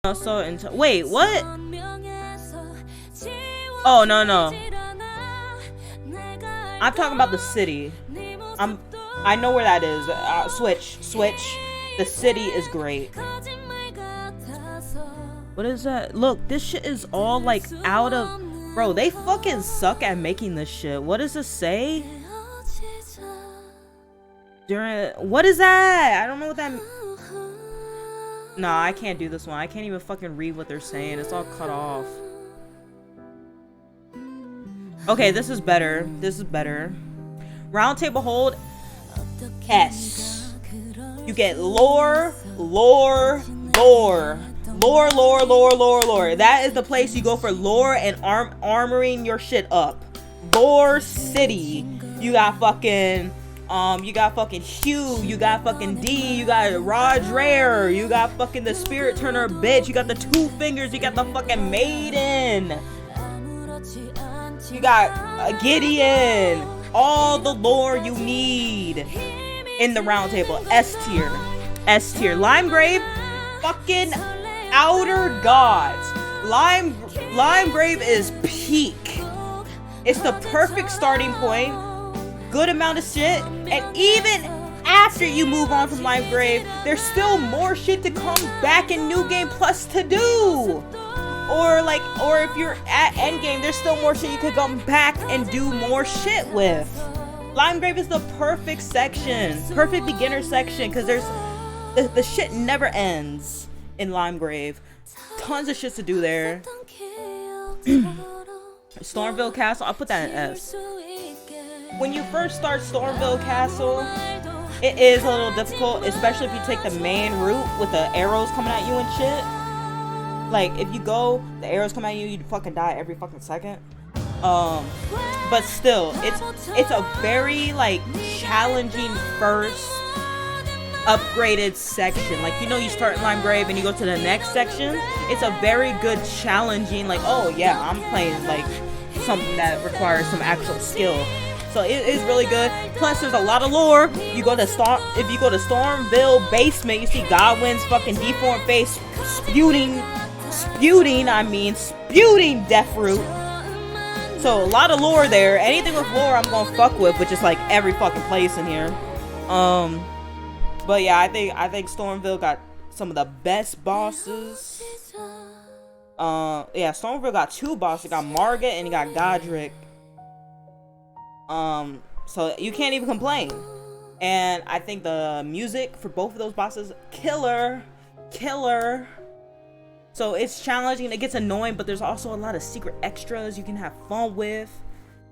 Wait, what? Oh, no. I'm talking about the city. I know where that is. Switch. The city is great. What is that? Look, this shit is all like out of... Bro, they fucking suck at making this shit. What does it say? What is that? I don't know what that... Nah, I can't do this one. I can't even fucking read what they're saying. It's all cut off. Okay, this is better. Round table hold S. You get lore. That is the place you go for lore and armoring your shit up. Lore City. You got fucking Hugh, you got fucking D, you got Raj Rare, you got fucking the Spirit Turner bitch, you got the Two Fingers, you got the fucking Maiden, you got Gideon, all the lore you need in the round table. S tier. Limegrave, fucking outer gods. Limegrave is peak. It's the perfect starting point. Good amount of shit, and even after you move on from Limegrave, there's still more shit to come back in New Game Plus to do. Or if you're at Endgame, there's still more shit you could come back and do more shit with. Limegrave is the perfect section, perfect beginner section, because there's the shit never ends in Limegrave. Tons of shit to do there. Stormville Castle, I'll put that in S. When you first start Stormville Castle, it is a little difficult, especially if you take the main route with the arrows coming at you and shit. Like, if you go, the arrows come at you, you'd fucking die every fucking second. But still, it's a very, like, challenging first upgraded section. Like, you know, you start in Limegrave and you go to the next section. It's a very good challenging, like, oh yeah, I'm playing, like, something that requires some actual skill. So it is really good. Plus, there's a lot of lore. If you go to Stormville Basement, you see Godwin's fucking deformed face spewing Deathroot. So a lot of lore there. Anything with lore, I'm gonna fuck with, which is like every fucking place in here. But yeah, I think Stormville got some of the best bosses. Yeah, Stormville got two bosses. You got Margit and you got Godric. So you can't even complain. And I think the music for both of those bosses, killer. So it's challenging, it gets annoying, but there's also a lot of secret extras you can have fun with.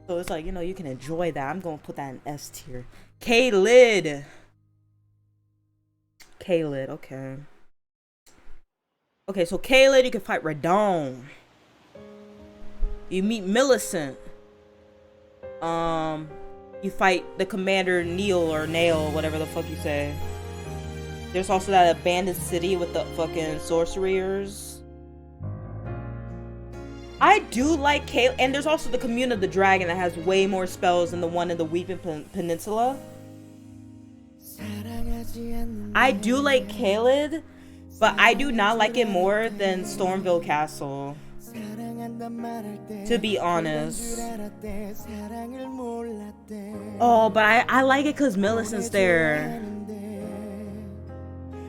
So it's like, you know, you can enjoy that. I'm gonna put that in S tier. K-Lid, okay. Okay, so K-Lid, you can fight Radon. You meet Millicent. You fight the commander Neil or Nail, whatever the fuck you say. There's also that abandoned city with the fucking sorcerers. I do like Kale, and there's also the Commune of the Dragon that has way more spells than the one in the Weeping Peninsula. I do like Caelid, but I do not like it more than Stormville Castle, to be honest. Oh, but I like it because Millicent's there.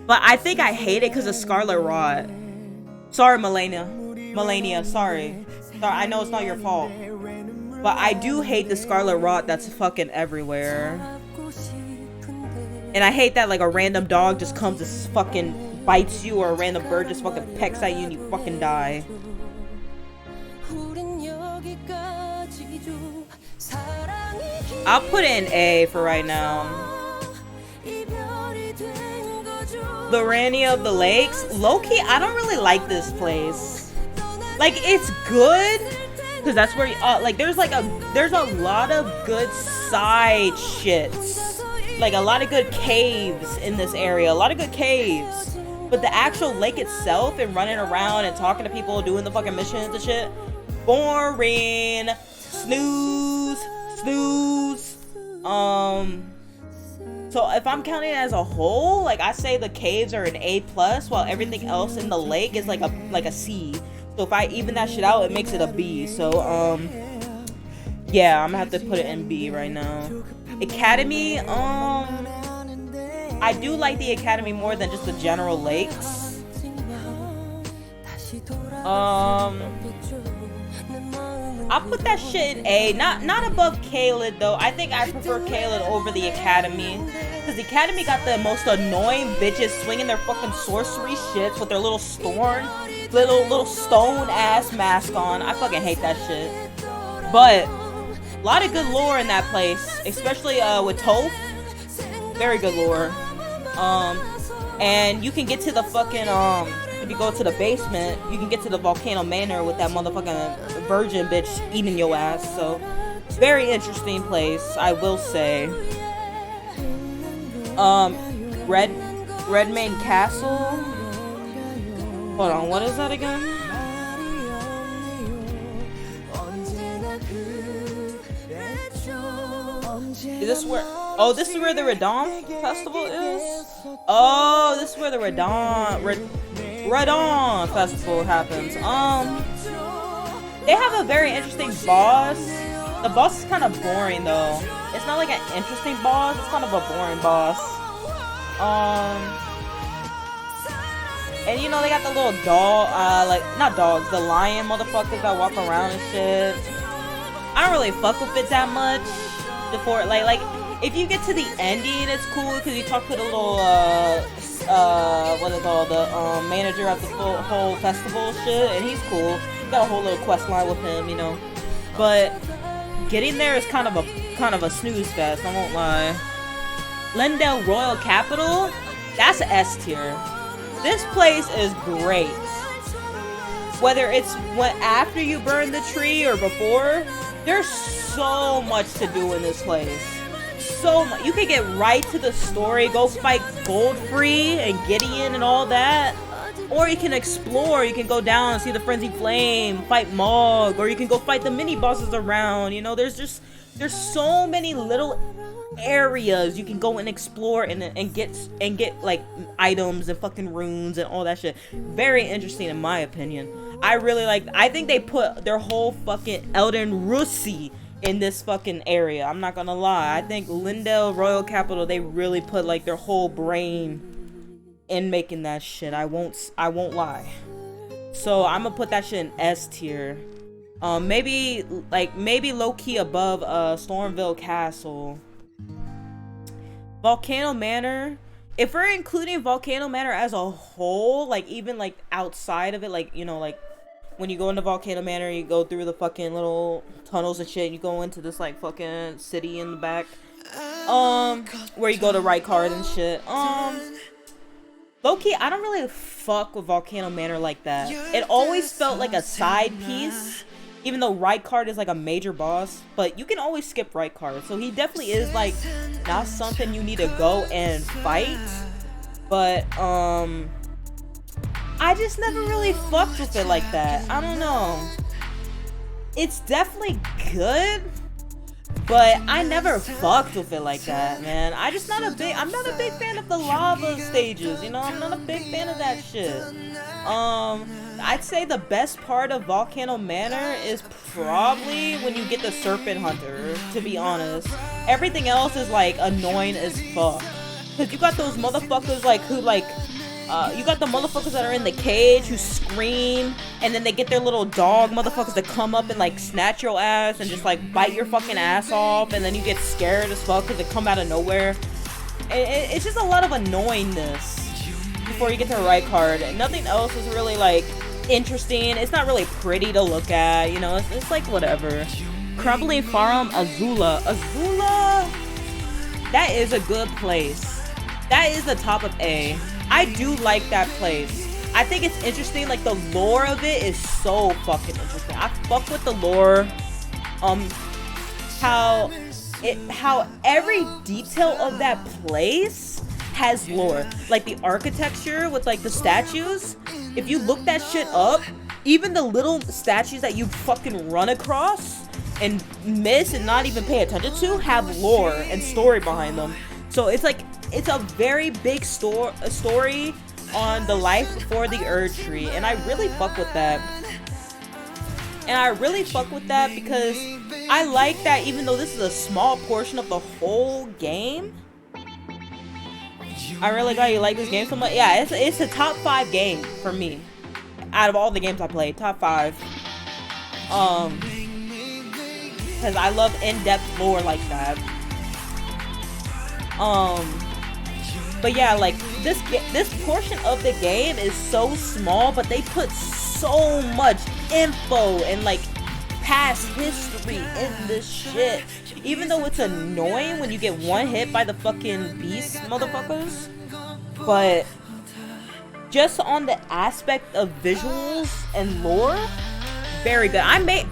But I think I hate it because of Scarlet Rot. Sorry, Melania, sorry. I know it's not your fault. But I do hate the Scarlet Rot that's fucking everywhere. And I hate that like a random dog just comes and fucking bites you, or a random bird just fucking pecks at you and you fucking die. I'll put it in A for right now. Lorania of the Lakes. Low-key, I don't really like this place. Like, it's good because that's where like there's a lot of good side shits. Like a lot of good caves in this area. A lot of good caves. But the actual lake itself and running around and talking to people, doing the fucking missions and shit, boring. Snooze. So if I'm counting it as a whole, like I say the caves are an A+, while everything else in the lake is like a C. So if I even that shit out, it makes it a B. So yeah, I'm gonna have to put it in B right now. Academy, I do like the Academy more than just the general lakes. I'll put that shit in A. Not above Caelid though. I think I prefer Caelid over the Academy. Because the Academy got the most annoying bitches swinging their fucking sorcery shits with their little little stone ass mask on. I fucking hate that shit. But a lot of good lore in that place. Especially with Toph. Very good lore. And you can get to the fucking if you go to the basement, you can get to the Volcano Manor with that motherfucking virgin bitch eating your ass. So, very interesting place, I will say. Redmane Castle. Hold on, what is that again? Is this where? Oh, this is where the Radon Festival is? Oh, this is where the Radon Festival happens. They have a very interesting boss. The boss is kind of boring though. It's not like an interesting boss, it's kind of a boring boss. And you know, they got the little dog, like, not dogs, the lion motherfuckers that walk around and shit. I don't really fuck with it that much. Before, like, if you get to the ending, it's cool, because you talk to the little, what is it called, the, manager of the whole festival shit, and he's cool. You got a whole little quest line with him, you know. But getting there is kind of a snooze fest, I won't lie. Leyndell Royal Capital, that's an S tier. This place is great. Whether it's after you burn the tree or before, there's so much to do in this place. So much. You can get right to the story, go fight Goldfree and Gideon and all that. Or you can explore, you can go down and see the Frenzy Flame, fight Mog, or you can go fight the mini bosses around. You know, there's so many little areas you can go and explore and get like items and fucking runes and all that shit. Very interesting in my opinion. I think they put their whole fucking Elden Russi in this fucking area. I'm not gonna lie. I think Leyndell Royal Capital, they really put like their whole brain in making that shit. I won't lie. So I'm gonna put that shit in S tier. Maybe low-key above Stormville Castle. Volcano Manor. If we're including Volcano Manor as a whole, like even like outside of it, like, you know, like when you go into Volcano Manor, you go through the fucking little tunnels and shit, and you go into this like fucking city in the back, where you go to Rykard and shit. Low-key, I don't really fuck with Volcano Manor like that. It always felt like a side piece, even though Rykard is like a major boss, but you can always skip Rykard. So he definitely is like not something you need to go and fight. But I just never really fucked with it like that. I don't know. It's definitely good, but I never fucked with it like that, man. I'm not a big fan of the lava stages, you know? I'm not a big fan of that shit. I'd say the best part of Volcano Manor is probably when you get the Serpent Hunter, to be honest. Everything else is like annoying as fuck. Cause you got those motherfuckers like you got the motherfuckers that are in the cage who scream, and then they get their little dog motherfuckers to come up and like snatch your ass and just like bite your fucking ass off, and then you get scared as fuck because they come out of nowhere. It's just a lot of annoyingness before you get to the Rykard, and nothing else is really like interesting. It's not really pretty to look at, you know. It's like whatever. Crumbling Farm Azula, that is a good place. That is the top of A. I do like that place. I think it's interesting. Like the lore of it is so fucking interesting. I fuck with the lore. How every detail of that place has lore. Like the architecture with like the statues. If you look that shit up, even the little statues that you fucking run across and miss and not even pay attention to have lore and story behind them. So it's like it's a very big story on the life before the Erd Tree, and I really fuck with that. And I really fuck with that because I like that even though this is a small portion of the whole game, I really glad you like this game so much. Yeah, it's a top 5 game for me. Out of all the games I played, top 5. Because I love in-depth lore like that. But yeah, like this portion of the game is so small, but they put so much info and like past history in this shit. Even though it's annoying when you get one hit by the fucking beast motherfuckers, but just on the aspect of visuals and lore, very good.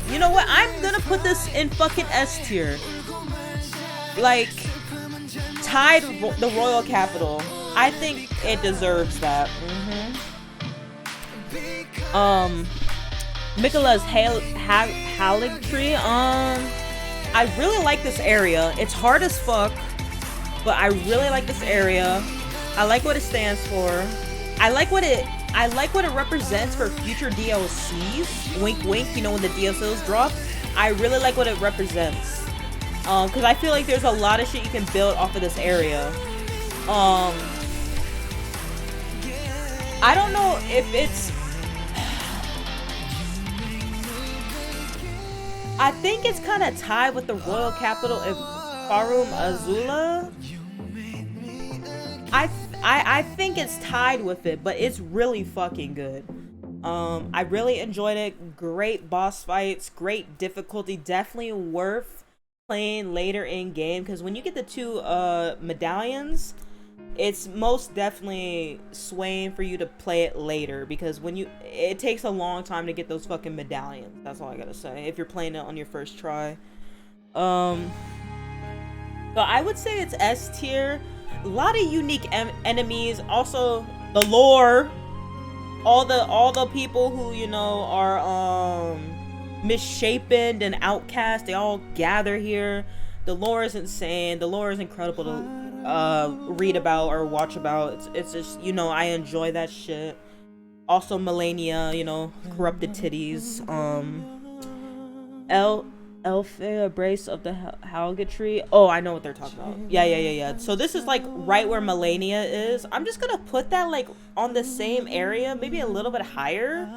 You know what? I'm gonna put this in fucking S tier. Like, tied the Royal Capital. I think it deserves that. Mikola's Halig Tree. I really like this area. It's hard as fuck, but I really like this area. I like what it stands for. I like what it represents for future DLCs. Wink wink, you know, when the DLCs drop. I really like what it represents. Because I feel like there's a lot of shit you can build off of this area. I don't know if it's... I think it's kind of tied with the Royal Capital of Farum Azula. I think it's tied with it, but it's really fucking good. I really enjoyed it. Great boss fights, great difficulty. Definitely worth playing later in game, because when you get the 2 medallions, it's most definitely swaying for you to play it later, because it takes a long time to get those fucking medallions. That's all I gotta say if you're playing it on your first try. But I would say it's S tier. A lot of unique enemies. Also the lore, all the people who, you know, are misshapen and outcast, they all gather here. The lore is insane. The lore is incredible to read about or watch about. It's just, you know, I enjoy that shit. Also Melania, you know, corrupted titties. Elfea Brace of the Halga Tree. Oh, I know what they're talking about. Yeah. So this is like right where Melania is. I'm just gonna put that like on the same area, maybe a little bit higher,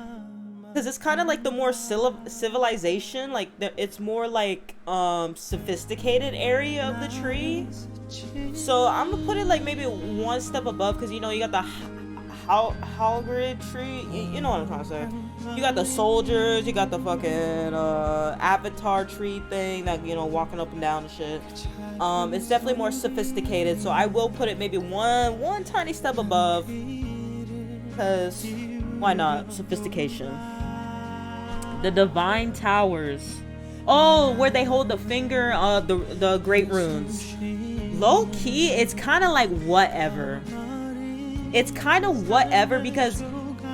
because it's kind of like the more civilization, like it's more like sophisticated area of the tree. So I'm gonna put it like maybe one step above, because you know you got the Halgrid Tree. You know what I'm trying to say. You got the soldiers, you got the fucking avatar tree thing that, you know, walking up and down and shit. It's definitely more sophisticated, so I will put it maybe one tiny step above, because why not? Sophistication. The Divine Towers. Oh, where they hold the finger of the Great Runes. Low key, it's kind of like whatever. It's kind of whatever, because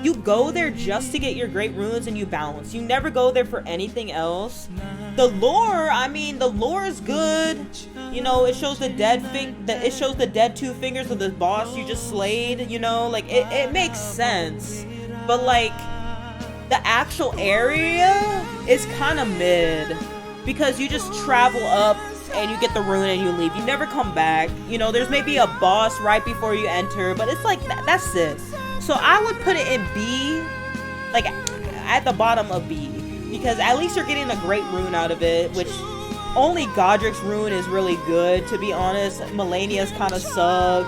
you go there just to get your Great Runes and you bounce. You never go there for anything else. The lore, I mean, the lore is good. You know, it shows the dead it shows the dead 2 fingers of the boss you just slayed, you know, like it makes sense. But like the actual area is kind of mid, because you just travel up and you get the rune and you leave. You never come back. You know, there's maybe a boss right before you enter, but it's like that's it. So I would put it in B, like at the bottom of B, because at least you're getting a great rune out of it, which only Godric's rune is really good, to be honest. Melania's kind of suck.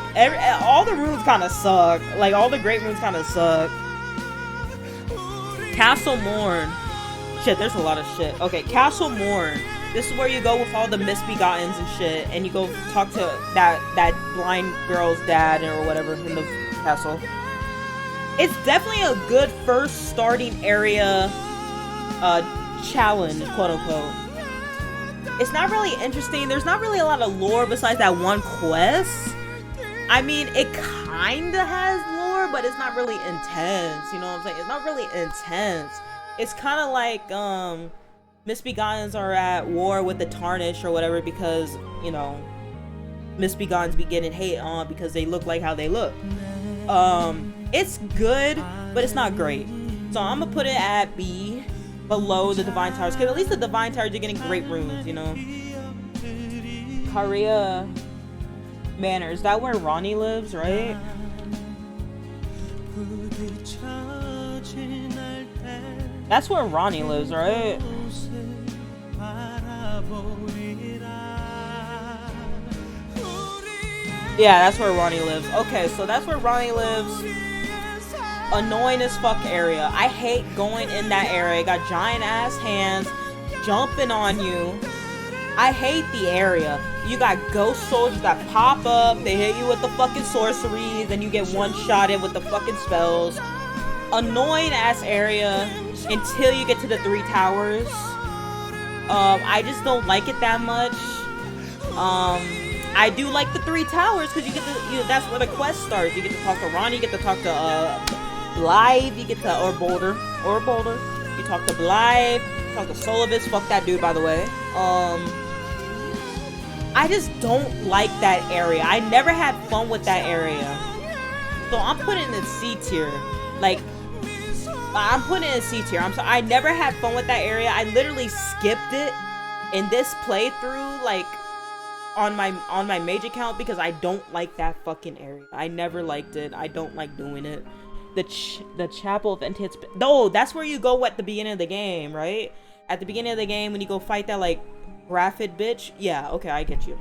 All the runes kind of suck. Like all the great runes kind of suck. Castle Morn. Shit, there's a lot of shit. Okay, Castle Morn. This is where you go with all the misbegottens and shit, and you go talk to that blind girl's dad or whatever in the castle. It's definitely a good first starting area challenge, quote unquote. It's not really interesting. There's not really a lot of lore besides that one quest. I mean, it kinda has lore, but it's not really intense. You know what I'm saying? It's not really intense. It's kind of like misbegottens are at war with the Tarnish or whatever, because, you know, misbegons be getting hate on because they look like how they look. It's good, but it's not great. So I'm gonna put it at B, below the Divine Towers, because at least the Divine Towers are getting great runes, you know. Korea Manor, is that where Ronnie lives, right? That's where Ronnie lives, right? Yeah, that's where Ronnie lives. Okay, so that's where Ronnie lives. Annoying as fuck area. I hate going in that area. It got giant ass hands jumping on you. I hate the area. You got ghost soldiers that pop up. They hit you with the fucking sorceries. Then you get one-shotted with the fucking spells. Annoying ass area until you get to the 3 towers. I just don't like it that much. I do like the 3 towers because you get to, that's where the quest starts. You get to talk to Ronnie, you get to talk to Blythe, you get to, or Boulder. You talk to Blythe, you talk to Solovis, fuck that dude by the way. I just don't like that area. I never had fun with that area. So I'm putting it in C tier. Like, I'm putting it in C tier. I never had fun with that area. I literally skipped it in this playthrough, like, on my mage account because I don't like that fucking area. I never liked it. I don't like doing it. The Chapel of Entities. No, that's where you go at the beginning of the game, right? At the beginning of the game when you go fight that like Graphid bitch. Yeah, okay, I get you.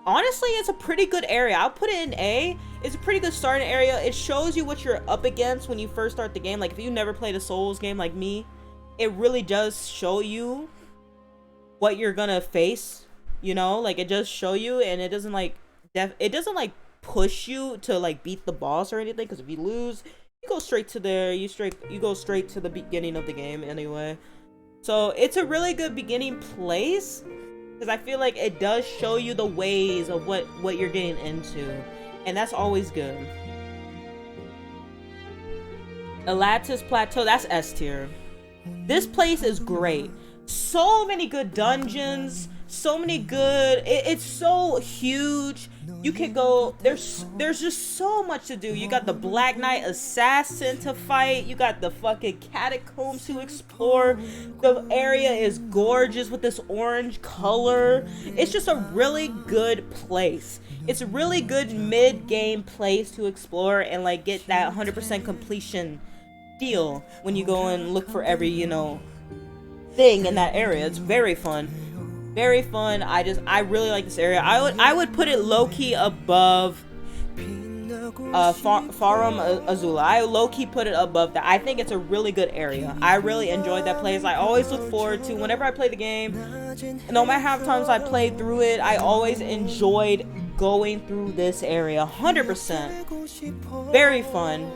Honestly, it's a pretty good area. I'll put it in A. It's a pretty good starting area. It shows you what you're up against when you first start the game. Like if you never played a Souls game like me, it really does show you what you're gonna face. You know, like it does show you, and it doesn't like it doesn't like push you to like beat the boss or anything, because if you lose, you go straight to you go straight to the beginning of the game anyway. So it's a really good beginning place because I feel like it does show you the ways of what you're getting into, and that's always good. Elatis Plateau, that's S tier. This place is great. So many good dungeons. So many good, it's so huge. You can go, there's just so much to do. You got the Black Knight Assassin to fight. You got the fucking catacombs to explore. The area is gorgeous with this orange color. It's just a really good place. It's a really good mid-game place to explore and like get that 100% completion feel when you go and look for every, you know, thing in that area. It's very fun. Very fun. I really like this area. I would put it low-key above Farum Azula. I low-key put it above that. I think it's a really good area. I really enjoyed that place. I always look forward to whenever I play the game. No matter how many times I played through it, I always enjoyed going through this area. 100%. Very fun.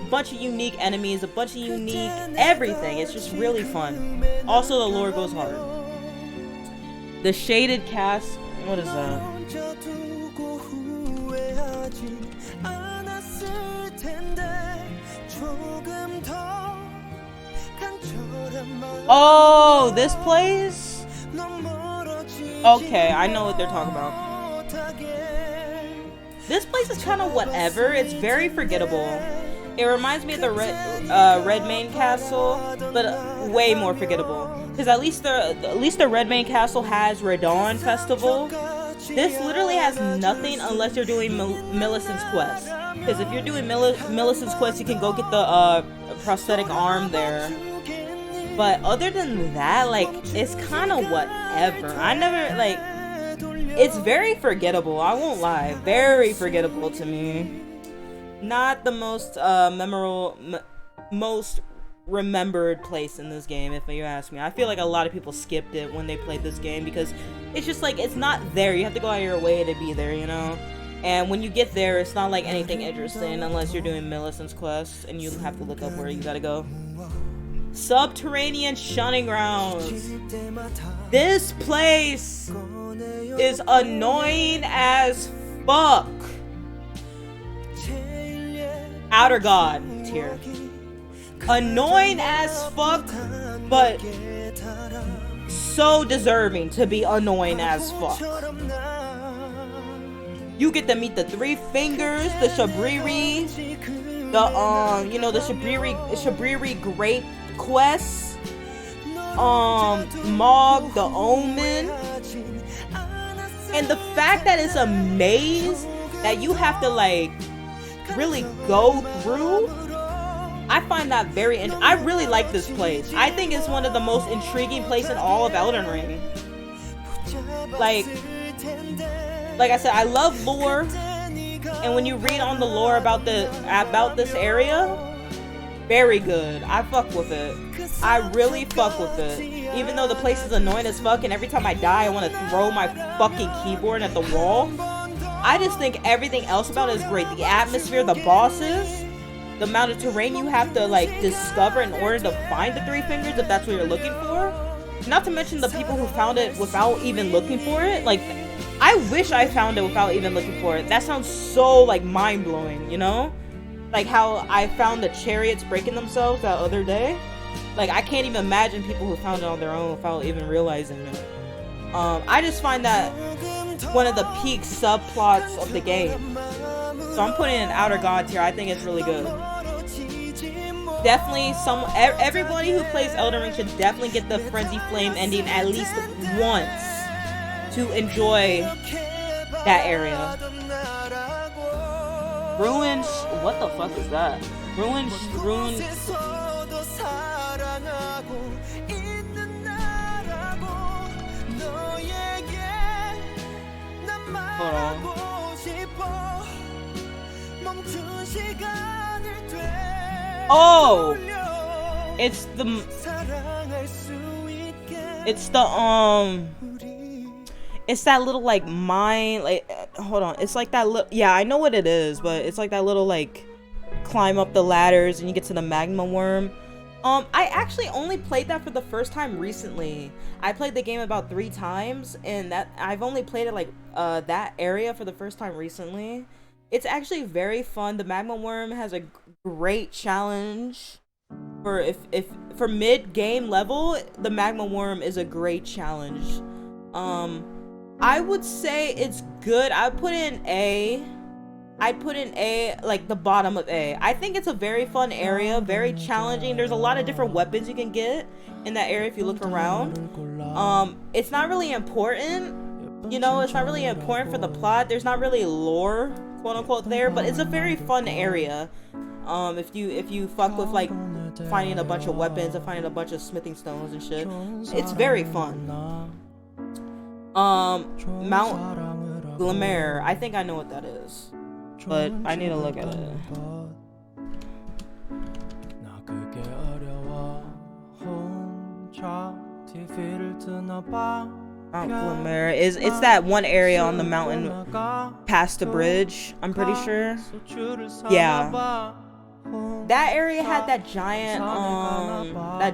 Bunch of unique enemies, a bunch of unique everything. It's just really fun. Also, the lore goes hard. The Shaded Cast, what is that? Oh, this place? Okay, I know what they're talking about. This place is kind of whatever. It's very forgettable. It reminds me of the Redmane Castle, but way more forgettable. Because at least the Redmane Castle has Radon Festival. This literally has nothing unless you're doing Millicent's Quest. Because if you're doing Millicent's Quest, you can go get the prosthetic arm there. But other than that, like, it's kind of whatever. I never, like, it's very forgettable. I won't lie. Very forgettable to me. Not the most memorable, most remembered place in this game, if you ask me. I feel like a lot of people skipped it when they played this game because it's just like, it's not there. You have to go out of your way to be there, you know? And when you get there, it's not like anything interesting unless you're doing Millicent's Quest and you have to look up where you gotta go. Subterranean Shunning Grounds. This place is annoying as fuck. Outer God tier. Annoying as fuck, but so deserving to be annoying as fuck. You get to meet the Three Fingers, the Shabriri, the you know, the Shabriri Grape Quest, Mog, the Omen, and the fact that it's a maze that you have to like really go through. I find that very I really like this place. I think it's one of the most intriguing places in all of Elden Ring. Like I said, I love lore, and when you read on the lore about this area, very good. I fuck with it. I really fuck with it. Even though the place is annoying as fuck, and every time I die, I want to throw my fucking keyboard at the wall. I just think everything else about it is great. The atmosphere, the bosses, the amount of terrain you have to like discover in order to find the Three Fingers, if that's what you're looking for. Not to mention the people who found it without even looking for it. Like, I wish I found it without even looking for it. That sounds so like mind-blowing, you know? Like how I found the chariots breaking themselves that other day. Like, I can't even imagine people who found it on their own without even realizing it. I just find that one of the peak subplots of the game. So I'm putting in Outer God tier. I think it's really good. Definitely, everybody who plays Elden Ring should definitely get the Frenzy Flame ending at least once to enjoy that area. Ruins. What the fuck is that? Ruins. Hold on. Oh, it's that little like mine, like, hold on, it's like that little, yeah, I know what it is, but it's like that little like climb up the ladders and you get to the magma worm. I actually only played that for the first time recently. I played the game about 3 times, and that I've only played it like that area for the first time recently. It's actually very fun. The magma worm has a great challenge for for mid-game level. The magma worm is a great challenge. I would say it's good. I'd put in A, like the bottom of A. I think it's a very fun area, very challenging. There's a lot of different weapons you can get in that area if you look around. It's not really important, you know, it's not really important for the plot. There's not really lore, quote unquote, there, but it's a very fun area. If you fuck with like finding a bunch of weapons and finding a bunch of smithing stones and shit, it's very fun. Mount Glimmer, I think I know what that is, but I need to look at it. Mount Glimmer it's that one area on the mountain past the bridge, I'm pretty sure. Yeah, that area had that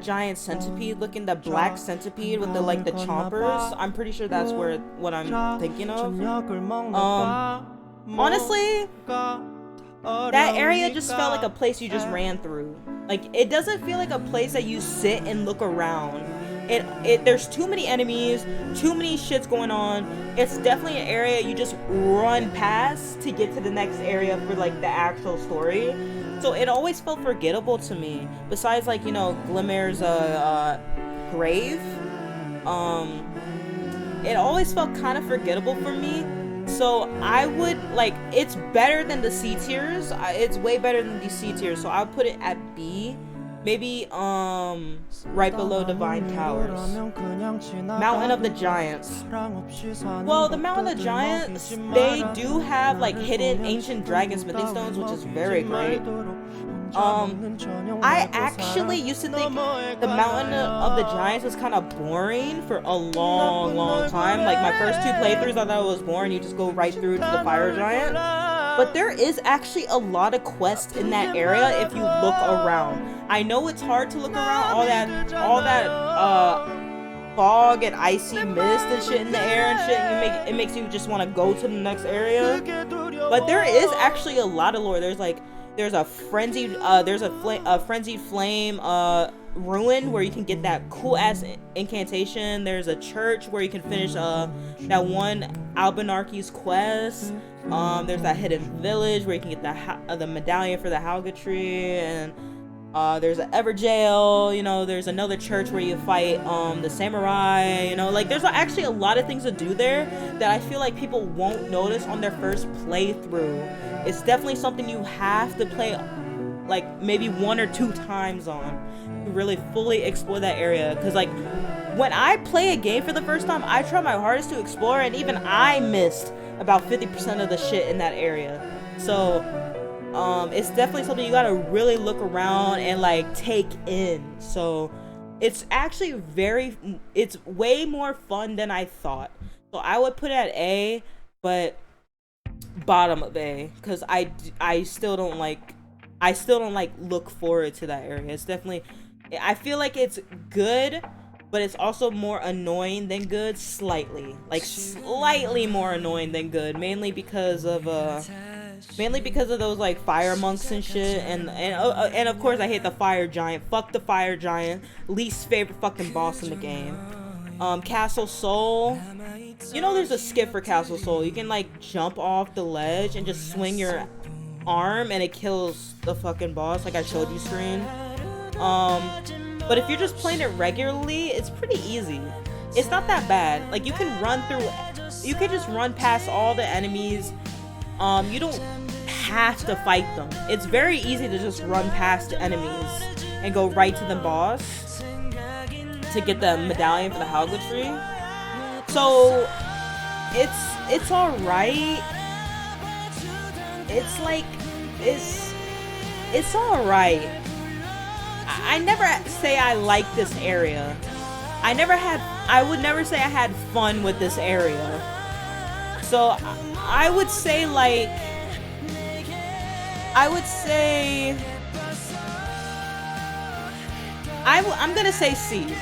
giant centipede looking, the black centipede with the like the chompers. I'm pretty sure that's what I'm thinking of. Honestly, that area just felt like a place you just ran through. Like, it doesn't feel like a place that you sit and look around. There's too many enemies, too many shits going on. It's definitely an area you just run past to get to the next area for like the actual story. So it always felt forgettable to me. Besides, like, you know, Glimmer's grave, it always felt kind of forgettable for me. So I would like, it's better than the C tiers. It's way better than the C tiers. So I'll put it at B. Maybe right below Divine Towers. Mountain of the Giants. Well, the Mountain of the Giants, they do have like hidden ancient dragon smithing stones, which is very great. I actually used to think the Mountain of the Giants was kind of boring for a long time. Like, my first 2 playthroughs, I thought it was boring. You just go right through to the fire giant. But there is actually a lot of quests in that area if you look around. I know it's hard to look around, all that fog and icy mist and shit in the air and shit. It makes you just want to go to the next area. But there is actually a lot of lore. There's like There's a frenzied frenzied flame ruin where you can get that cool ass incantation. There's a church where you can finish that one Albanarchy's quest. There's that hidden village where you can get the medallion for the Hauga tree, and there's an Everjail. You know, there's another church where you fight the samurai. You know, like there's actually a lot of things to do there that I feel like people won't notice on their first playthrough. It's definitely something you have to play like maybe 1 or 2 times on to really fully explore that area. Because like when I play a game for the first time, I try my hardest to explore, and even I missed about 50% of the shit in that area. So it's definitely something you gotta really look around and like take in. So it's actually it's way more fun than I thought. So I would put it at A, but bottom of A, because I still don't like look forward to that area. It's definitely, I feel like it's good, but it's also more annoying than good, slightly more annoying than good, mainly because of those like fire monks and shit, and of course I hate the fire giant. Fuck the fire giant, least favorite fucking boss in the game. Castle Soul, you know there's a skip for Castle Soul. You can like jump off the ledge and just swing your arm and it kills the fucking boss, like I showed you screen. But if you're just playing it regularly, it's pretty easy. It's not that bad. Like you can just run past all the enemies. You don't have to fight them. It's very easy to just run past the enemies and go right to the boss to get the medallion for the Hauga tree. So it's alright. It's like it's alright. I never say I like this area. I would never say I had fun with this area. So I would say like, I'm gonna say C.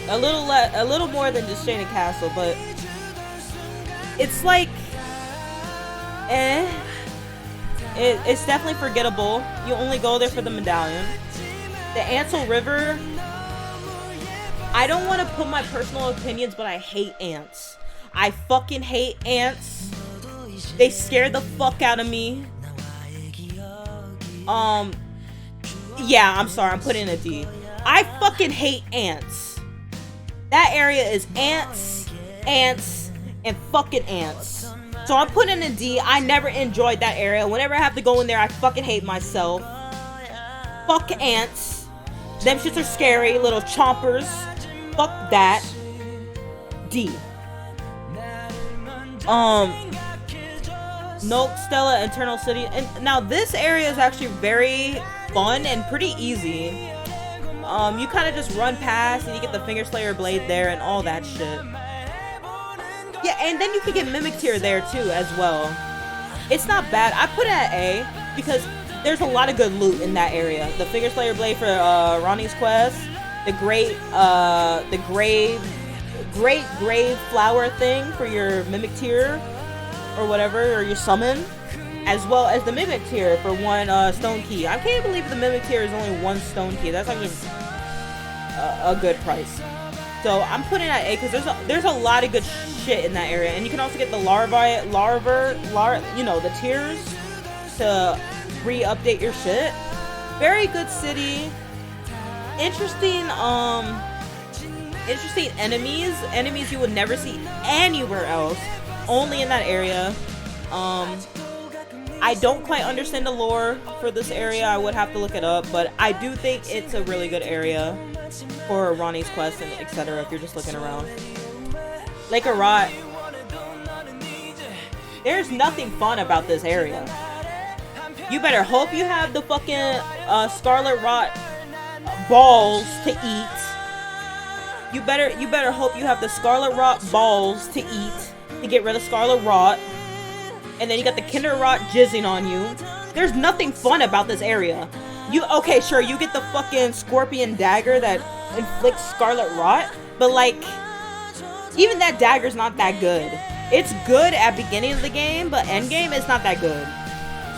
A little more than just Shaded Castle, but it's like, it's definitely forgettable. You only go there for the medallion. The Ansel River, I don't want to put my personal opinions, but I hate ants. I fucking hate ants. They scare the fuck out of me. Yeah, I'm sorry, I'm putting a D. I fucking hate ants. That area is ants, and fucking ants. So I'm putting a D. I never enjoyed that area. Whenever I have to go in there, I fucking hate myself. Fuck ants. Them shits are scary, little chompers. Fuck that. D. Nope, Stella, Eternal City. And now this area is actually very fun and pretty easy. You kind of just run past and you get the Finger Slayer blade there and all that shit. Yeah, and then you can get Mimic Tear there too as well. It's not bad. I put it at A because there's a lot of good loot in that area. The Finger Slayer blade for Ronnie's quest, the grave flower thing for your Mimic Tear or whatever, or your summon, as well as the Mimic Tear for 1 stone key. I can't believe the Mimic Tear is only 1 stone key. That's like a good price. So I'm putting it at A because there's a lot of good shit in that area, and you can also get the the tears to re-update your shit. Very good city. Interesting enemies you would never see anywhere else, only in that area. I don't quite understand the lore for this area. I would have to look it up, but I do think it's a really good area for Ronnie's quest and etc. if you're just looking around. Lake of Rot, there's nothing fun about this area. You better hope you have the fucking Scarlet Rot balls to eat. You better hope you have the Scarlet Rot balls to eat to get rid of Scarlet Rot. And then you got the Kinder Rot jizzing on you. There's nothing fun about this area. Okay, sure, you get the fucking Scorpion Dagger that inflicts Scarlet Rot, but like, even that dagger's not that good. It's good at beginning of the game, but end game it's not that good.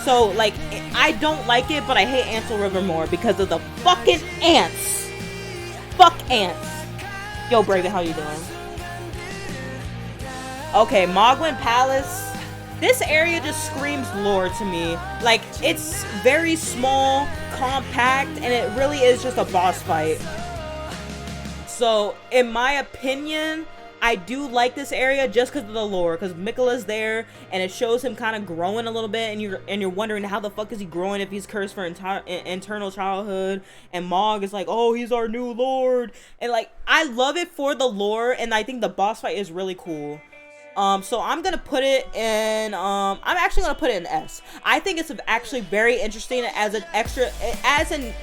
So like I don't like it, but I hate Ansel River more because of the fucking ants. Fuck ants. Yo, Braven, how you doing? Okay, Mogwin Palace. This area just screams lore to me. Like, it's very small, compact, and it really is just a boss fight. So, in my opinion, I do like this area just because of the lore. Because Miquella's there, and it shows him kind of growing a little bit, and you're wondering how the fuck is he growing if he's cursed for eternal childhood. And Mog is like, oh, he's our new lord. And like, I love it for the lore, and I think the boss fight is really cool. So I'm gonna put it in, I'm actually gonna put it in S. I think it's actually very interesting as an extra,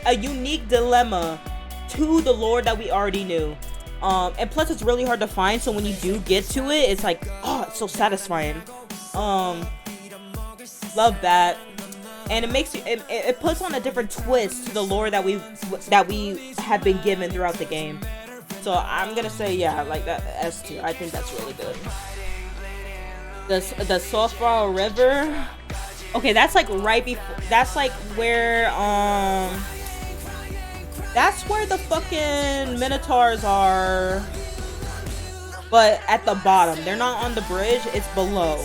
a unique dilemma to the lore that we already knew. And plus it's really hard to find, so when you do get to it, it's like, oh, it's so satisfying. Love that. And it makes you, it puts on a different twist to the lore that we have been given throughout the game. So I'm gonna say, yeah, like that S tier. I think that's really good. The Sulphur River. Okay, that's like right before. That's like where that's where the fucking Minotaurs are. But at the bottom, they're not on the bridge. It's below.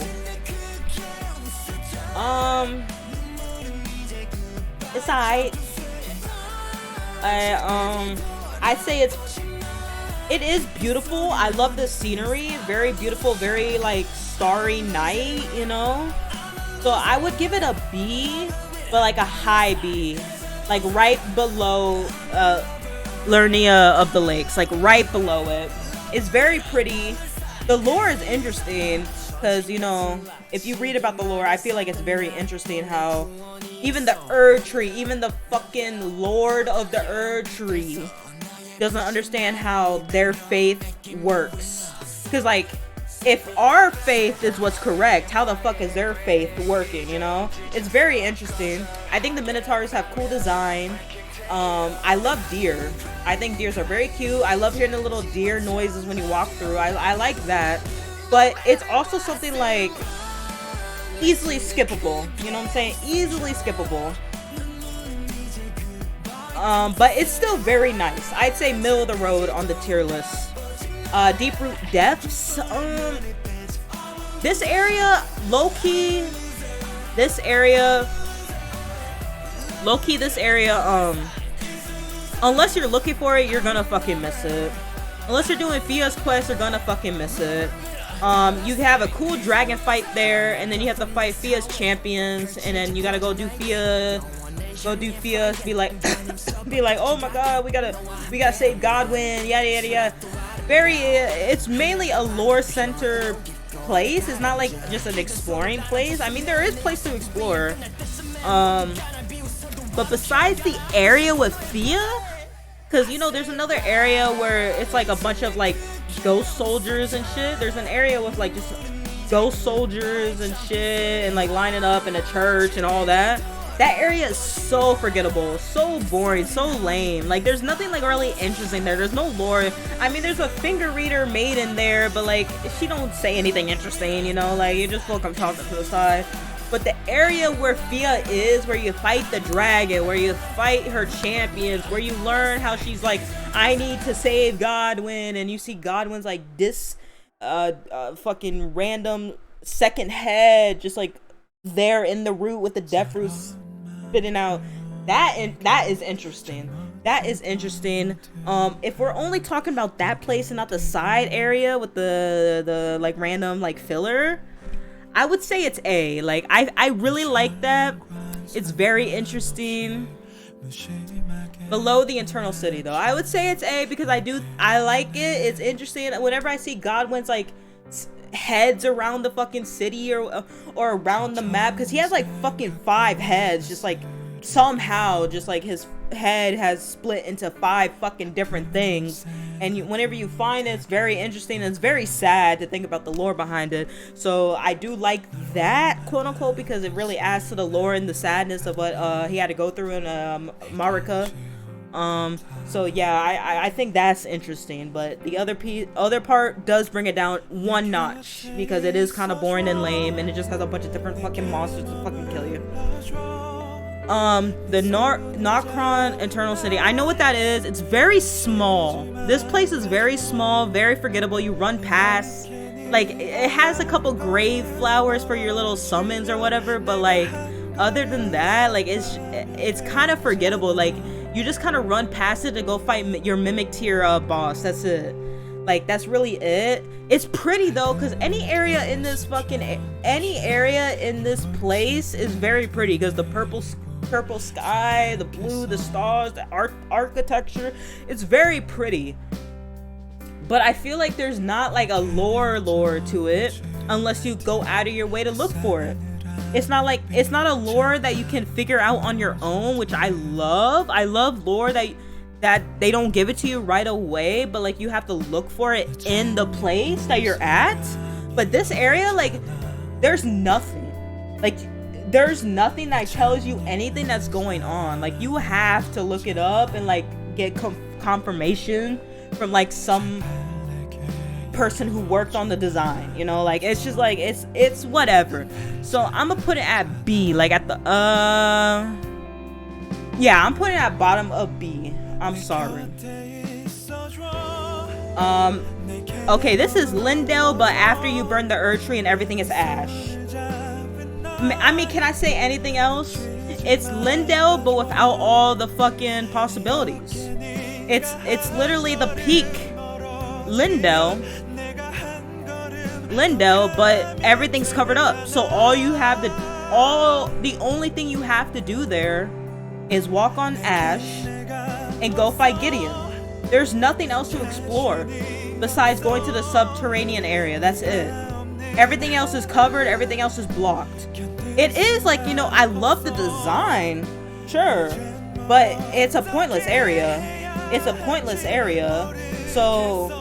It's alright. I say it is beautiful. I love the scenery. Very beautiful. Very like starry night, you know. So I would give it a B, but like a high B, like right below Lernia of the Lakes, like right below it. It's very pretty. The lore is interesting because, you know, if you read about the lore, I feel like it's very interesting how even the Erd Tree, even the fucking Lord of the Erd Tree doesn't understand how their faith works. Because like, if our faith is what's correct, how the fuck is their faith working, you know? It's very interesting. I think the Minotaurs have cool design. I love deer. I think deers are very cute. I love hearing the little deer noises when you walk through. I like that. But it's also something like easily skippable. You know what I'm saying? Easily skippable. But it's still very nice. I'd say middle of the road on the tier list. Deep Root Depths. This area, low-key, this area, unless you're looking for it, you're gonna fucking miss it. Unless you're doing Fia's quest, you're gonna fucking miss it. You have a cool dragon fight there, and then you have to fight Fia's champions, and then you gotta go do Fia, be like, oh my god, we gotta save Godwin, yada yada yada. It's mainly a lore center place. It's not like just an exploring place. I mean, there is place to explore. But besides the area with Fia, because, you know, there's another area where it's like a bunch of like ghost soldiers and shit. There's an area with like just ghost soldiers and shit and like lining up in a church and all that. That area is so forgettable, so boring, so lame. Like, there's nothing like really interesting there. There's no lore. I mean, there's a finger reader maiden there, but like, she don't say anything interesting, you know? Like, you just feel like I'm talking to the side. But the area where Fia is, where you fight the dragon, where you fight her champions, where you learn how she's like, I need to save Godwin, and you see Godwin's like this fucking random second head just like there in the root with the death roots spitting out. That is interesting. That is interesting. If we're only talking about that place and not the side area with the like random like filler, I would say it's A. Like, I really like that. It's very interesting. Below the Eternal City though, I would say it's A because I like it. It's interesting. Whenever I see Godwin's like heads around the fucking city or around the map, because he has like fucking 5 heads, just like somehow just like his head has split into 5 fucking different things, and whenever you find it, it's very interesting and it's very sad to think about the lore behind it. So I do like that, quote unquote, because it really adds to the lore and the sadness of what he had to go through in Marika. So yeah, I think that's interesting, but the other part does bring it down one notch because it is kind of boring and lame, and it just has a bunch of different fucking monsters to fucking kill you. The Nokron Eternal City. I know what that is. It's very small. This place is very small, very forgettable. You run past. Like, it has a couple grave flowers for your little summons or whatever, but like, other than that, like, it's kind of forgettable. Like, you just kind of run past it to go fight your Mimic tier boss. That's it. Like, that's really it. It's pretty though, because any area in this place is very pretty, because the purple sky, the blue, the stars, the architecture, it's very pretty. But I feel like there's not like a lore to it unless you go out of your way to look for it. It's not a lore that you can figure out on your own, which I love. I love lore that they don't give it to you right away, but like you have to look for it in the place that you're at. But this area, like, there's nothing. Like, there's nothing that tells you anything that's going on. Like, you have to look it up and like get confirmation from like some person who worked on the design, you know. Like, it's just like it's whatever. So I'm gonna put it at B, like at the yeah, I'm putting it at bottom of B. I'm sorry. Okay, this is Lindell, but after you burn the Erd Tree and everything is ash. I mean, can I say anything else? It's Lindell, but without all the fucking possibilities. It's literally the peak Lindell, but everything's covered up. So the only thing you have to do there is walk on ash and go fight Gideon. There's nothing else to explore besides going to the subterranean area. That's it. Everything else is covered, everything else is blocked. It is like, you know, I love the design, sure, but it's a pointless area. So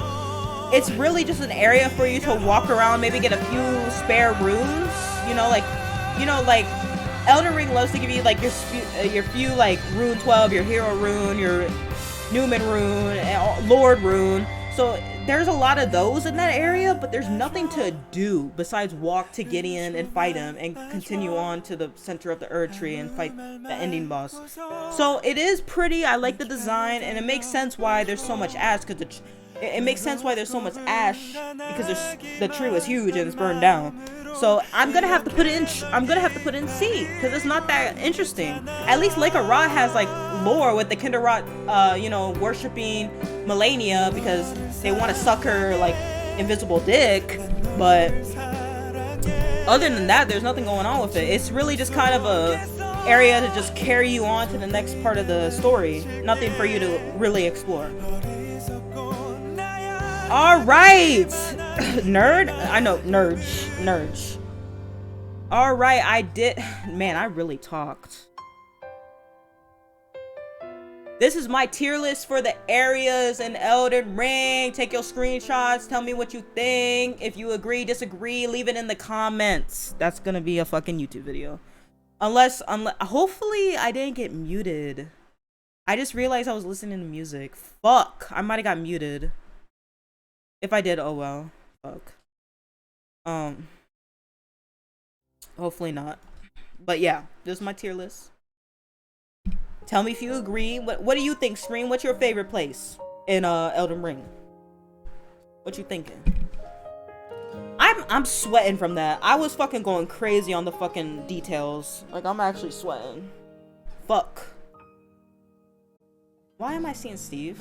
it's really just an area for you to walk around, maybe get a few spare runes, you know, like Elden Ring loves to give you like your few like rune 12, your hero rune, your Newman rune, and Lord rune. So there's a lot of those in that area, but there's nothing to do besides walk to Gideon and fight him and continue on to the center of the Erd Tree and fight the ending boss. So it is pretty. I like the design, and it makes sense why there's so much ash, because it makes sense why there's so much ash, because the tree was huge and it's burned down. So I'm gonna have to put it in C, because it's not that interesting. At least Lake of Ra has like lore with the Kinderrot, you know, worshiping Melania because they want to suck her like invisible dick. But other than that, there's nothing going on with it. It's really just kind of a area to just carry you on to the next part of the story. Nothing for you to really explore. All right, nerd. I know, nerds. All right, I did. Man, I really talked. This is my tier list for the areas in Elden Ring. Take your screenshots. Tell me what you think. If you agree, disagree, leave it in the comments. That's gonna be a fucking YouTube video. Unless, hopefully I didn't get muted. I just realized I was listening to music. Fuck, I might have got muted. If I did, oh well. Fuck. Hopefully not. But yeah, this is my tier list. Tell me if you agree. What do you think, Scream? What's your favorite place in Elden Ring? What you thinking? I'm sweating from that. I was fucking going crazy on the fucking details. Like, I'm actually sweating. Fuck. Why am I seeing Steve?